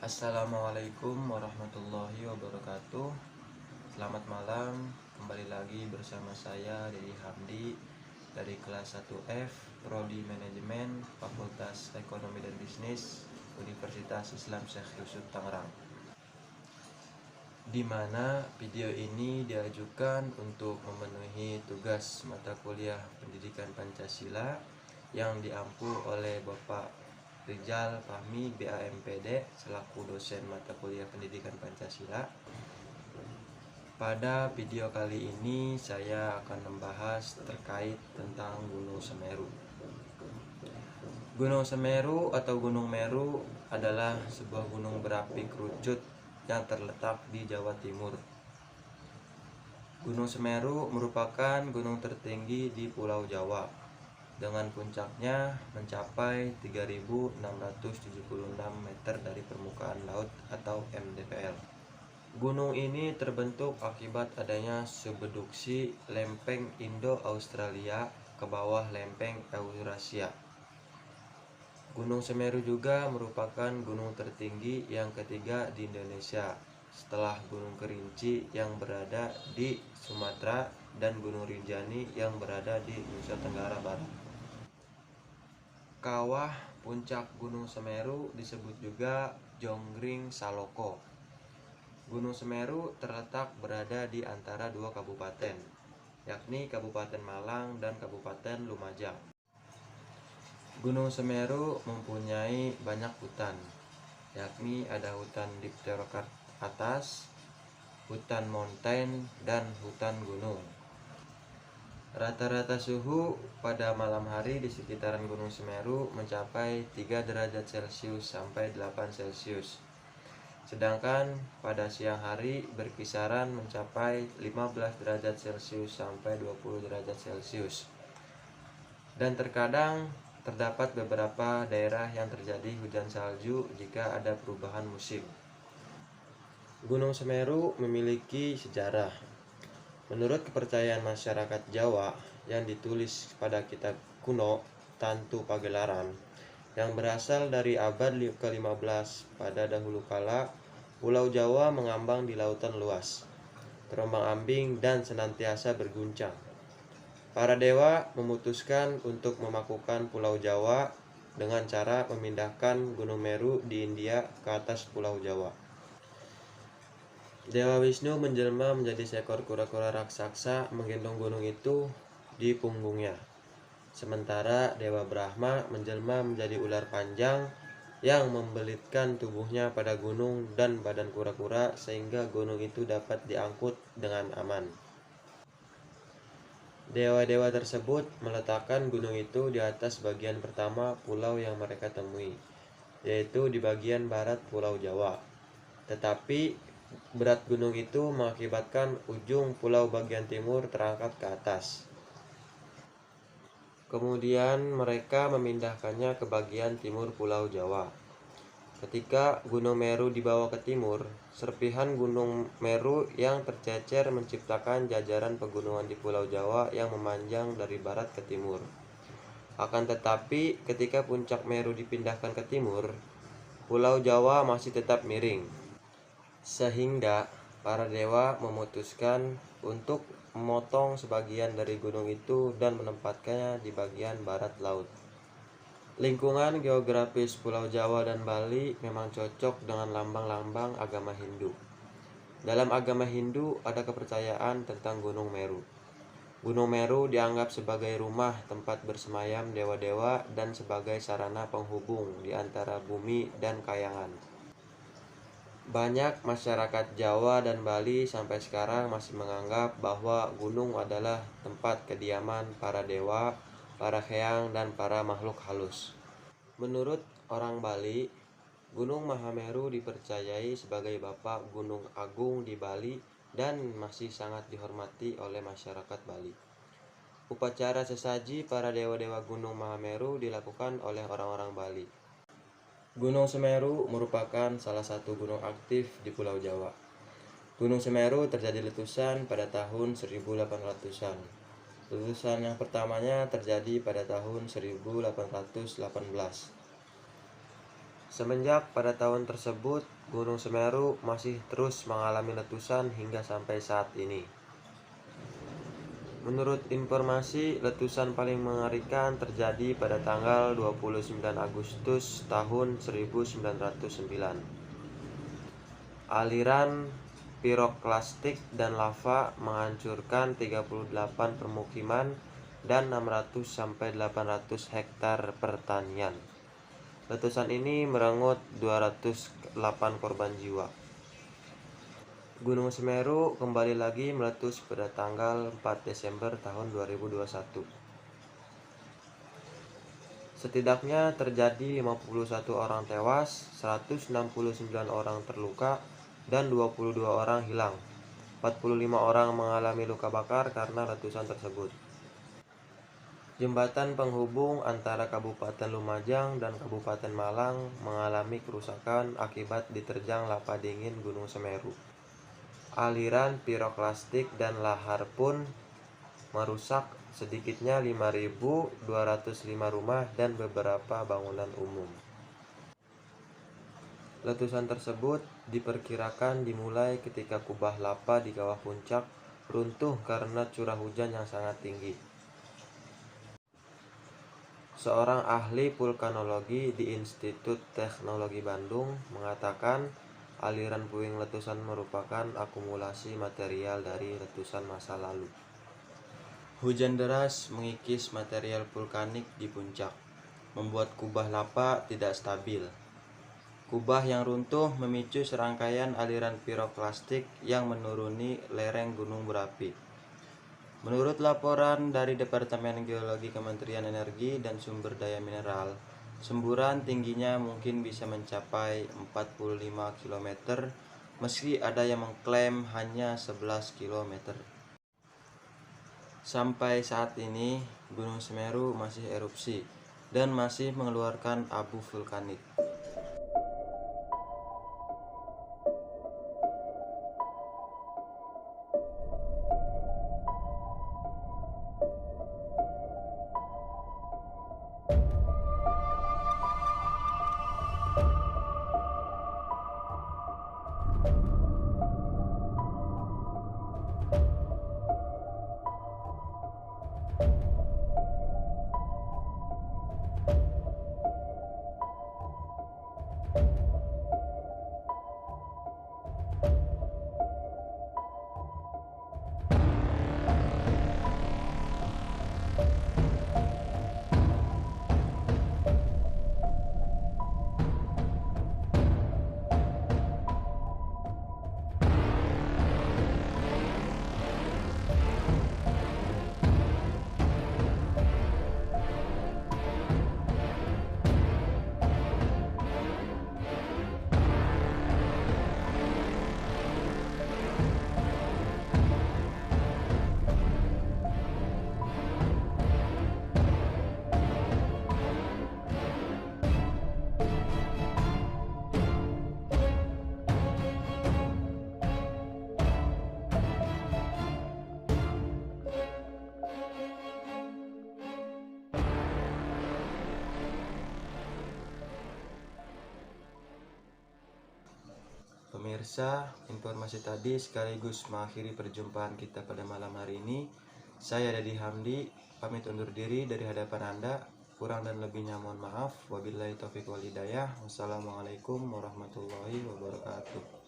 Assalamualaikum warahmatullahi wabarakatuh. Selamat malam, kembali lagi bersama saya Dedi Hamdi dari kelas 1F Prodi Manajemen Fakultas Ekonomi dan Bisnis Universitas Islam Syekh Yusuf Tangerang. Di mana video ini diajukan untuk memenuhi tugas mata kuliah Pendidikan Pancasila yang diampu oleh Bapak Rizal Fahmi BAMPD selaku dosen mata kuliah Pendidikan Pancasila. Pada video kali ini saya akan membahas terkait tentang Gunung Semeru. Gunung Semeru atau Gunung Meru adalah sebuah gunung berapi kerucut yang terletak di Jawa Timur. Gunung Semeru merupakan gunung tertinggi di Pulau Jawa dengan puncaknya mencapai 3.676 meter dari permukaan laut atau MDPL. Gunung ini terbentuk akibat adanya subduksi lempeng Indo-Australia ke bawah lempeng Eurasia. Gunung Semeru juga merupakan gunung tertinggi yang ketiga di Indonesia setelah Gunung Kerinci yang berada di Sumatera dan Gunung Rinjani yang berada di Nusa Tenggara Barat. Kawah puncak Gunung Semeru disebut juga Jonggring Saloko. Gunung Semeru terletak berada di antara dua kabupaten, yakni Kabupaten Malang dan Kabupaten Lumajang. Gunung Semeru mempunyai banyak hutan, yakni ada hutan dipterokarp atas, hutan montane, dan hutan gunung. Rata-rata suhu pada malam hari di sekitaran Gunung Semeru mencapai 3 derajat Celcius sampai 8 Celcius. Sedangkan pada siang hari berkisaran mencapai 15 derajat Celcius sampai 20 derajat Celcius. Dan terkadang terdapat beberapa daerah yang terjadi hujan salju jika ada perubahan musim. Gunung Semeru memiliki sejarah. Menurut kepercayaan masyarakat Jawa yang ditulis pada kitab kuno Tantu Pagelaran yang berasal dari abad ke-15, pada dahulu kala Pulau Jawa mengambang di lautan luas, terombang-ambing dan senantiasa berguncang. Para dewa memutuskan untuk memakukan Pulau Jawa dengan cara memindahkan Gunung Meru di India ke atas Pulau Jawa. Dewa Wisnu menjelma menjadi seekor kura-kura raksasa menggendong gunung itu di punggungnya. Sementara Dewa Brahma menjelma menjadi ular panjang yang membelitkan tubuhnya pada gunung dan badan kura-kura sehingga gunung itu dapat diangkut dengan aman. Dewa-dewa tersebut meletakkan gunung itu di atas bagian pertama pulau yang mereka temui, yaitu di bagian barat Pulau Jawa. Tetapi berat gunung itu mengakibatkan ujung pulau bagian timur terangkat ke atas. Kemudian mereka memindahkannya ke bagian timur Pulau Jawa. Ketika Gunung Meru dibawa ke timur, serpihan Gunung Meru yang tercecer menciptakan jajaran pegunungan di Pulau Jawa yang memanjang dari barat ke timur. Akan tetapi, ketika puncak Meru dipindahkan ke timur, Pulau Jawa masih tetap miring. Sehingga para dewa memutuskan untuk memotong sebagian dari gunung itu dan menempatkannya di bagian barat laut. Lingkungan geografis Pulau Jawa dan Bali memang cocok dengan lambang-lambang agama Hindu. Dalam agama Hindu ada kepercayaan tentang Gunung Meru. Gunung Meru dianggap sebagai rumah tempat bersemayam dewa-dewa dan sebagai sarana penghubung di antara bumi dan kayangan. Banyak masyarakat Jawa dan Bali sampai sekarang masih menganggap bahwa gunung adalah tempat kediaman para dewa, para hyang, dan para makhluk halus. Menurut orang Bali, Gunung Mahameru dipercayai sebagai Bapak Gunung Agung di Bali dan masih sangat dihormati oleh masyarakat Bali. Upacara sesaji para dewa-dewa Gunung Mahameru dilakukan oleh orang-orang Bali. Gunung Semeru merupakan salah satu gunung aktif di Pulau Jawa. Gunung Semeru terjadi letusan pada tahun 1800-an. Letusan yang pertamanya terjadi pada tahun 1818. Semenjak pada tahun tersebut, Gunung Semeru masih terus mengalami letusan hingga sampai saat ini. Menurut informasi, letusan paling mengerikan terjadi pada tanggal 29 Agustus tahun 1909. Aliran piroklastik dan lava menghancurkan 38 permukiman dan 600-800 hektar pertanian. Letusan ini merenggut 208 korban jiwa. Gunung Semeru kembali lagi meletus pada tanggal 4 Desember tahun 2021. Setidaknya terjadi 51 orang tewas, 169 orang terluka, dan 22 orang hilang. 45 orang mengalami luka bakar karena letusan tersebut. Jembatan penghubung antara Kabupaten Lumajang dan Kabupaten Malang mengalami kerusakan akibat diterjang lava dingin Gunung Semeru. Aliran piroklastik dan lahar pun merusak sedikitnya 5.205 rumah dan beberapa bangunan umum. Letusan tersebut diperkirakan dimulai ketika kubah lava di kawah puncak runtuh karena curah hujan yang sangat tinggi. Seorang ahli vulkanologi di Institut Teknologi Bandung mengatakan aliran puing letusan merupakan akumulasi material dari letusan masa lalu. Hujan deras mengikis material vulkanik di puncak, membuat kubah lava tidak stabil. Kubah yang runtuh memicu serangkaian aliran piroklastik yang menuruni lereng gunung berapi. Menurut laporan dari Departemen Geologi Kementerian Energi dan Sumber Daya Mineral, semburan tingginya mungkin bisa mencapai 45 km, meski ada yang mengklaim hanya 11 km. Sampai saat ini, Gunung Semeru masih erupsi dan masih mengeluarkan abu vulkanik. Pemirsa, informasi tadi sekaligus mengakhiri perjumpaan kita pada malam hari ini. Saya Dadi Hamdi, pamit undur diri dari hadapan Anda. Kurang dan lebihnya mohon maaf. Wabillahi taufiq wal hidayah. Wassalamualaikum warahmatullahi wabarakatuh.